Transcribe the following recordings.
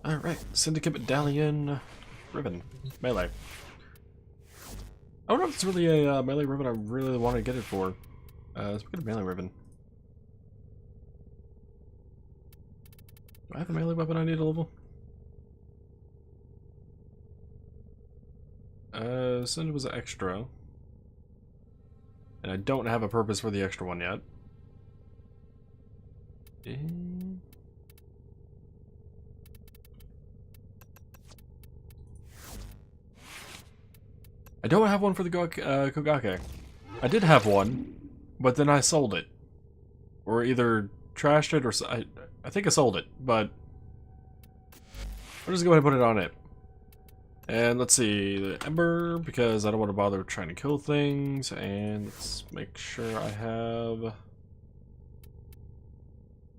Alright, Syndicate Medallion Riven. Melee. I don't know if it's really a melee ribbon I really want to get it for. Let's get a melee ribbon. Do I have the melee weapon I need to level? Cinder was an extra. And I don't have a purpose for the extra one yet. I don't have one for the Kogake. I did have one, but then I sold it. Or either trashed it or... I think I sold it, but... I'll just go ahead and put it on it. And let's see, the Ember, because I don't want to bother trying to kill things. And let's make sure I have...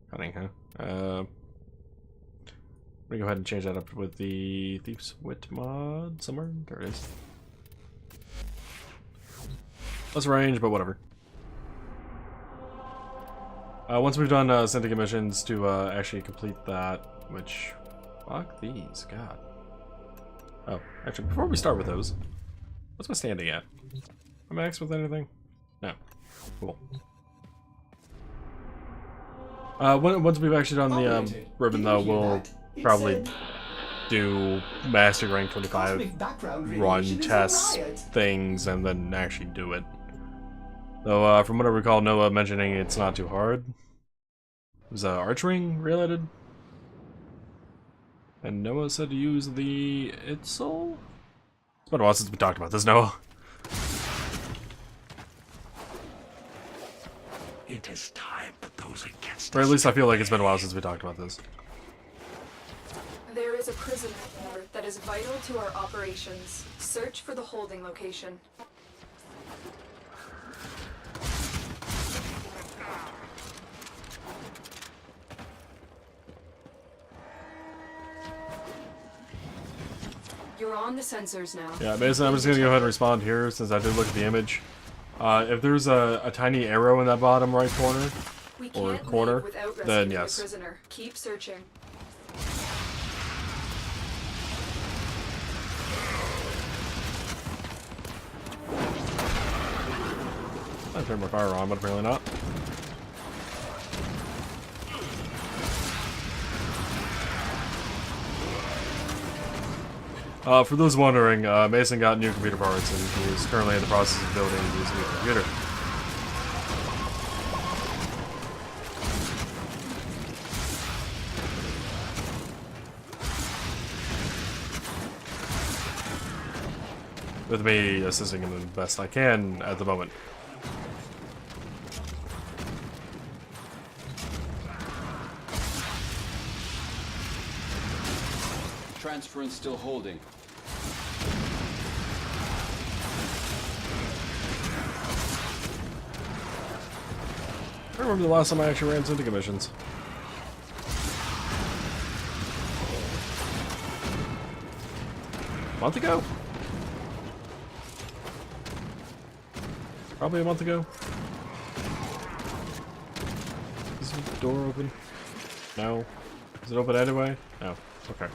Cunning, huh? Let me go ahead and change that up with the Thief's Wit mod somewhere. There it is. Less range, but whatever. Once we've done Syndicate missions to actually complete that, which... Fuck these, god. Oh, actually, before we start with those, what's my standing at? Am I max with anything? No. Cool. Once we've actually done the ribbon, though, we'll probably do Master Rank 25 run tests things and then actually do it. Though, from what I recall, Noah mentioning it's not too hard. It was archering related. And Noah said to use the Itzel? It's been a while since we talked about this, Noah. It is time for those against Or at least I feel like it's been a while since we talked about this. There is a prisoner there that is vital to our operations. Search for the holding location. You're on the sensors now. Yeah, basically I'm just gonna go ahead and respond here since I did look at the image. If there's a tiny arrow in that bottom right corner, or corner, then yes. The prisoner. Keep searching. I turned my fire on, but apparently not. For those wondering, Mason got new computer parts and he is currently in the process of building his new computer. With me assisting him the best I can at the moment. Transference still holding. I remember the last time I actually ran Syndicate missions. A month ago? Probably a month ago. Is the door open? No. Is it open anyway? No. Okay.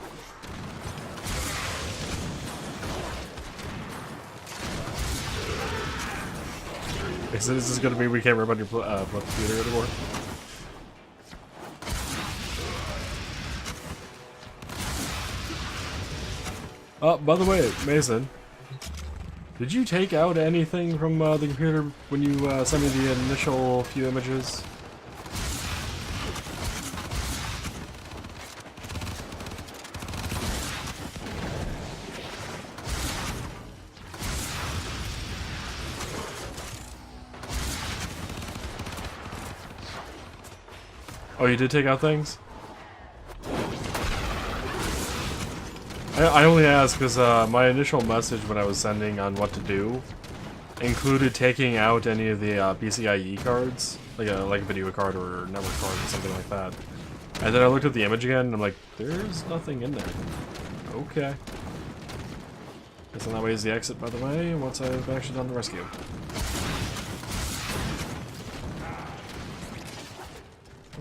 So this is gonna be we can't run your computer anymore. By the way, Mason, did you take out anything from the computer when you sent me the initial few images? Oh, you did take out things? I only asked because my initial message when I was sending on what to do included taking out any of the PCIe cards, like a video card or network card or something like that. And then I looked at the image again and I'm like, there's nothing in there. Okay. Guess on that way is the exit, by the way, once I've actually done the rescue.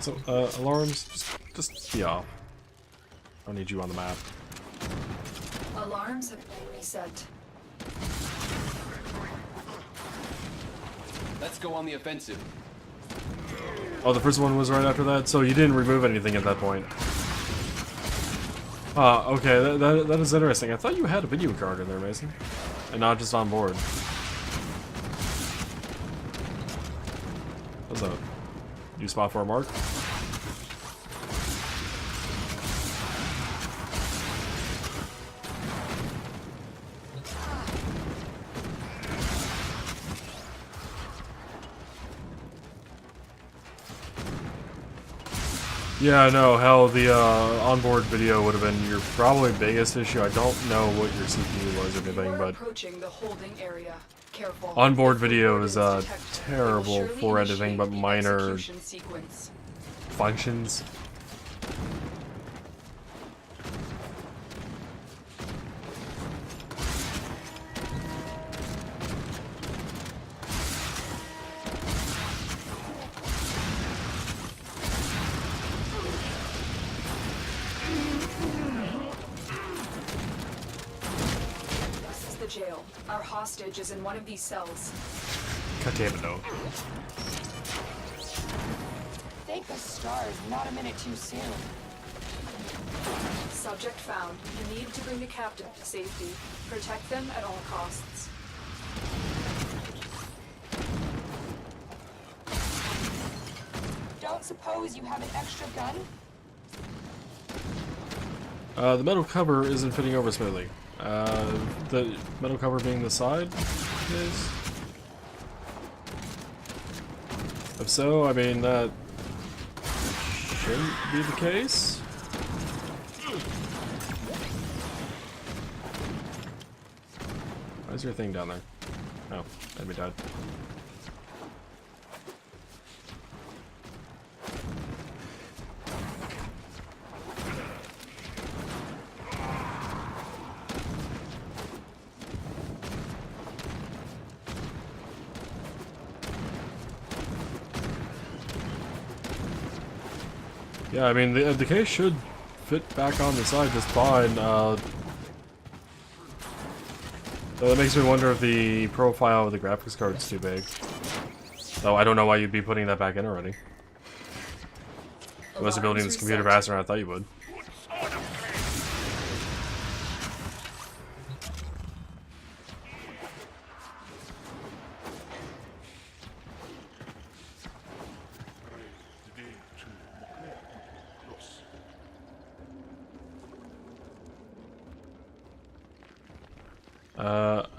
So, alarms, just be off. I don't need you on the map. Alarms have been reset. Let's go on the offensive. Oh, the first one was right after that, so you didn't remove anything at that point. Okay, that is interesting. I thought you had a video card in there, Mason, and not just on board. What's up? You spot for a mark? Yeah, no, hell, the onboard video would have been your probably biggest issue. I don't know what your CPU was or anything, but Approaching the holding area. Careful. onboard video is terrible for anything but minor functions. Jail. Our hostage is in one of these cells. God damn it, no. Thank the stars, not a minute too soon. Subject found. You need to bring the captive to safety. Protect them at all costs. Don't suppose you have an extra gun? The metal cover isn't fitting over smoothly. The metal cover being the side is? If so, I mean, that shouldn't be the case. Why is your thing down there? Oh, enemy died. Yeah, I mean, the case should fit back on the side just fine. So that makes me wonder if the profile of the graphics card is too big. Though I don't know why you'd be putting that back in already. You must be building this computer faster than I thought you would.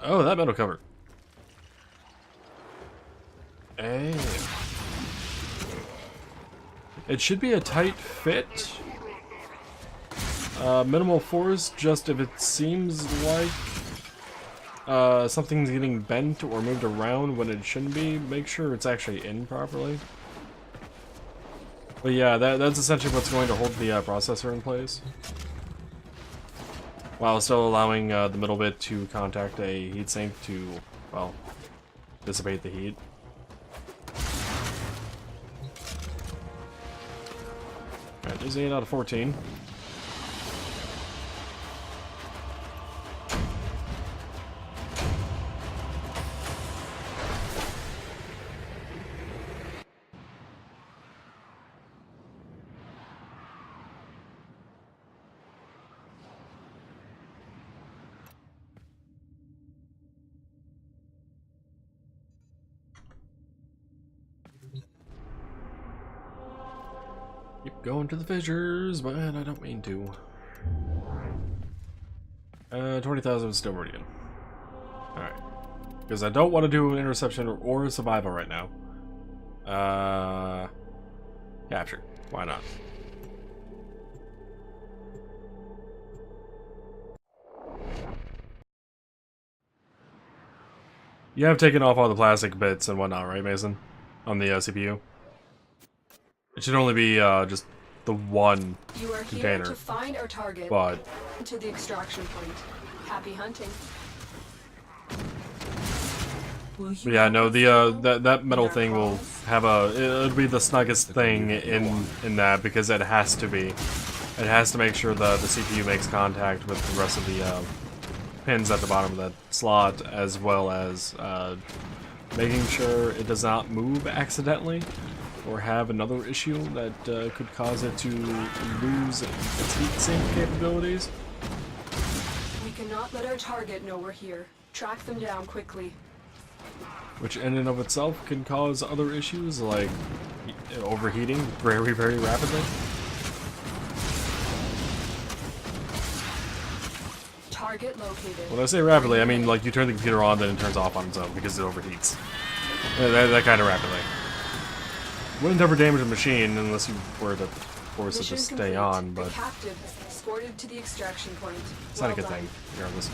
Oh, that metal cover. Hey. It should be a tight fit. Minimal force, just if it seems like something's getting bent or moved around when it shouldn't be, make sure it's actually in properly. But yeah, that's essentially what's going to hold the processor in place, while still allowing the middle bit to contact a heatsink to, well, dissipate the heat. Alright, there's 8 out of 14. Keep going to the fissures, but I don't mean to. 20,000 is still meridian. Alright. Because I don't want to do an interception or a survival right now. Capture. Why not? You have taken off all the plastic bits and whatnot, right, Mason? On the CPU? It should only be just the one You are container. here to find our target But to the extraction point. Happy hunting. yeah, no, the that metal thing will have it'll be the snuggest thing in that because it has to be. It has to make sure the CPU makes contact with the rest of the pins at the bottom of that slot, as well as making sure it does not move accidentally or have another issue that could cause it to lose its heat sink capabilities. We cannot let our target know we're here. Track them down quickly. Which in and of itself can cause other issues like overheating very, very rapidly. Target located. When I say rapidly, I mean like you turn the computer on, then it turns off on its own because it overheats. That kind of rapidly. Wouldn't ever damage a machine unless you were to force it to Mission stay complete. on, The but captive escorted to the extraction point. it's not a Well good done. thing, regardless.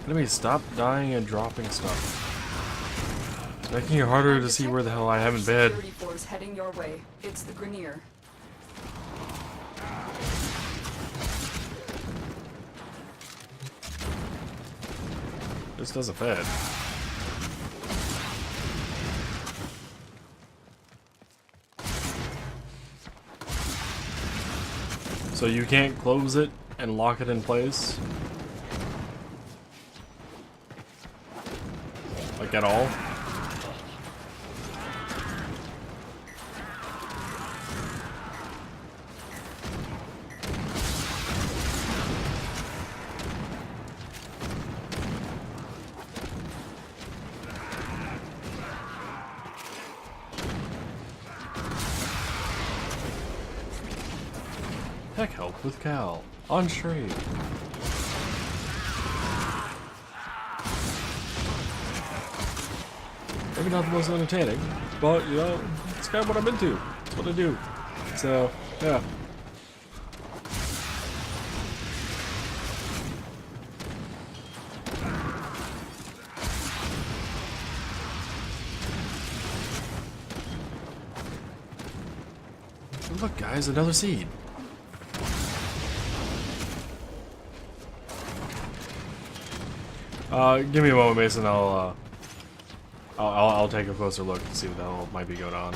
Enemies, stop dying and dropping stuff. It's making it harder to see where the hell I haven't been. Security force heading your way. It's the Grenier. This doesn't fit. So you can't close it and lock it in place? Like at all? Tech help with Cal on stream. Maybe not the most entertaining, but you know, it's kind of what I'm into. It's what I do. So, yeah. Look, guys, another seed. Give me a moment, Mason. I'll take a closer look to see what the hell might be going on.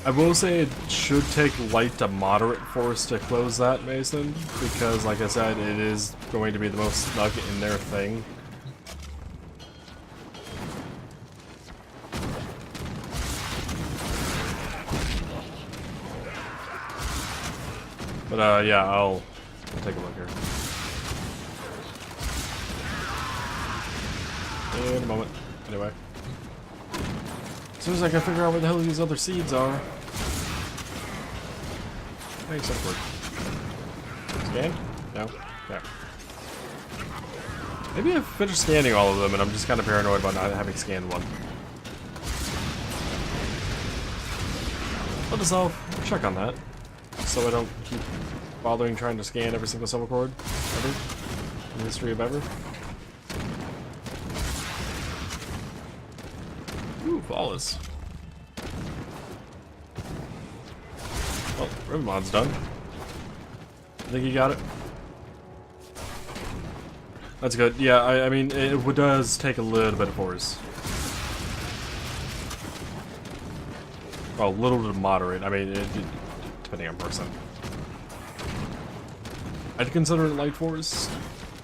I will say it should take light to moderate force to close that, Mason, because, like I said, it is going to be the most snug in their thing. But, yeah, I'll take a look here. In a moment. Anyway. As soon as I can figure out where the hell these other seeds are. Thanks, upward. Scan? No? Okay. Maybe I've finished scanning all of them and I'm just kind of paranoid about not having scanned one. Let us all check on that. So I don't keep bothering trying to scan every single silver cord ever in the history of ever. Ooh, flawless. Well, Riven mod's done. I think you got it. That's good. Yeah, I mean, it does take a little bit of force. Well, a little bit of moderate. I mean, depending on person. I'd consider it light force,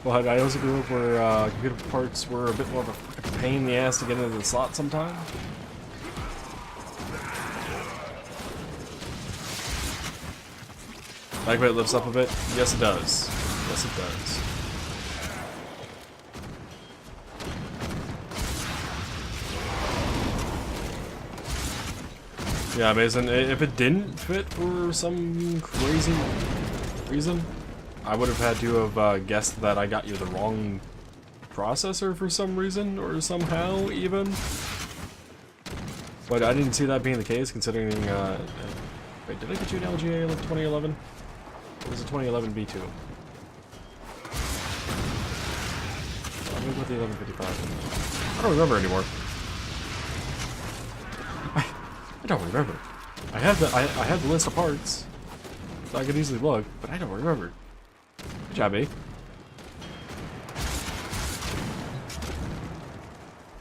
but I also grew up where computer parts were a bit more of a pain in the ass to get into the slot sometime. MacLeod lifts up a bit. Yes, it does. Yes, it does. Yeah, Mason, if it didn't fit for some crazy reason, I would have had to have guessed that I got you the wrong processor for some reason, or somehow, even. But I didn't see that being the case, considering, wait, did I get you an LGA like 2011? It was a 2011 B2. Let me put the 1155. I don't remember anymore. I don't remember. I have the list of parts, so I could easily look, but I don't remember. Good job, eh?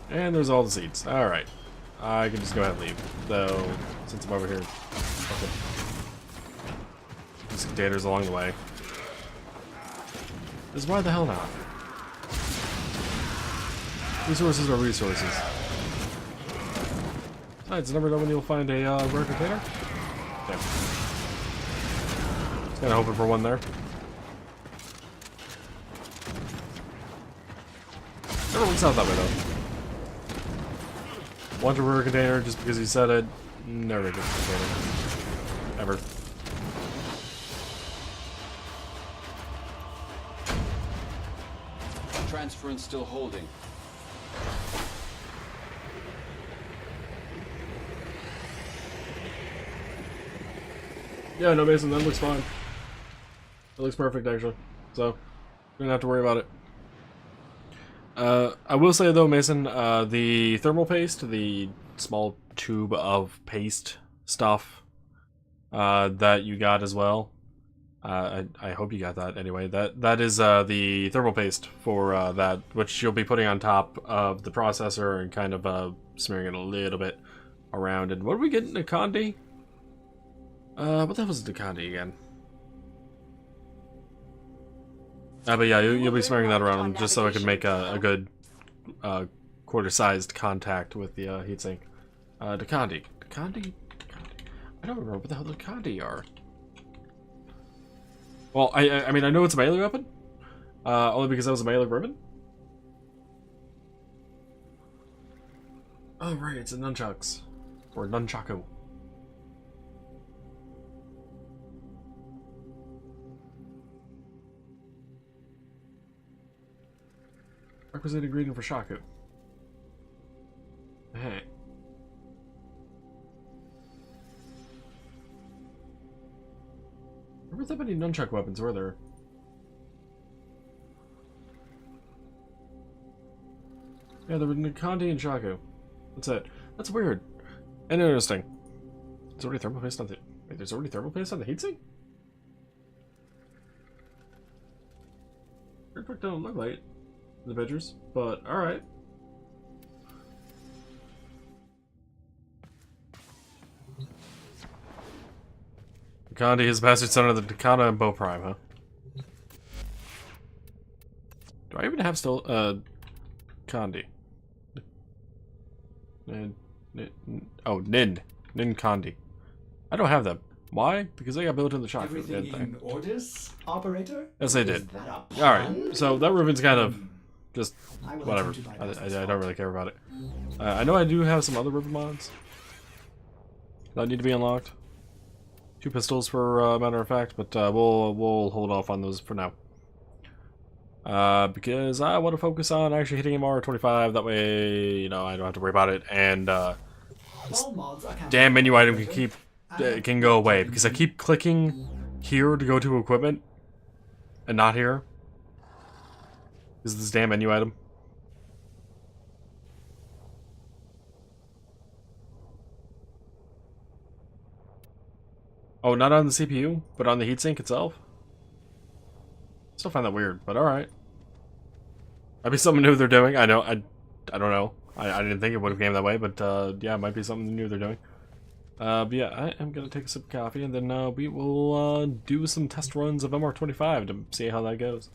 And there's all the seats. Alright. I can just go ahead and leave. Though, since I'm over here. Okay. These containers along the way. Just why the hell not? Resources are resources. Besides, never know when you'll find a rare container. Yeah. Just kinda hoping for one there. Never works out that way though. Want a rare container just because you said it. Never gets a container. Ever. Transference still holding. Yeah, no, Mason, that looks fine. It looks perfect, actually. So, you don't have to worry about it. I will say, though, Mason, the thermal paste, the small tube of paste stuff that you got as well, I hope you got that anyway. That is the thermal paste for that, which you'll be putting on top of the processor and kind of smearing it a little bit around. And what did we get in a Condi? What that was the Condi again? But yeah, you'll be smearing that around just so I can make a good quarter-sized contact with the heatsink. Dakandi. Dakandi? I don't remember what the hell the Dakandi are. Well, I mean, I know it's a melee weapon. Only because that was a melee ribbon. Oh, right, it's a nunchucks. Or nunchaku. Requisite ingredient for shaku. Hey. There weren't that many nunchuck weapons, were there? Yeah, there were Nikandi and Shaku. That's it. That's weird. And interesting. There's already thermal paste on the... Wait, there's already thermal paste on the heatsink? Pretty quick don't look like it. The pictures, but alright. Dakandi is bastard son of the Dakana and Bow Prime, huh? Do I even have still Kandi? Oh, Nin Kandi. I don't have them. Why? Because they got built in the shop. Everything in orders, operator? Yes, they did. Is that a pun? Alright, so that Riven's kind of just I will whatever. attempt to bypass this I don't really care about it. I know I do have some other Riven mods that need to be unlocked. 2 pistols, for matter of fact, but we'll hold off on those for now. Because I want to focus on actually hitting MR25. That way, you know, I don't have to worry about it. And All mods are damn menu item can go away because I keep clicking here to go to equipment and not here. Is this damn menu item? Oh, not on the CPU, but on the heatsink itself? Still find that weird, but alright. Might be something new they're doing. I know, I don't know. I didn't think it would have came that way, but yeah, it might be something new they're doing. But yeah, I am gonna take a sip of coffee, and then we will do some test runs of MR25 to see how that goes.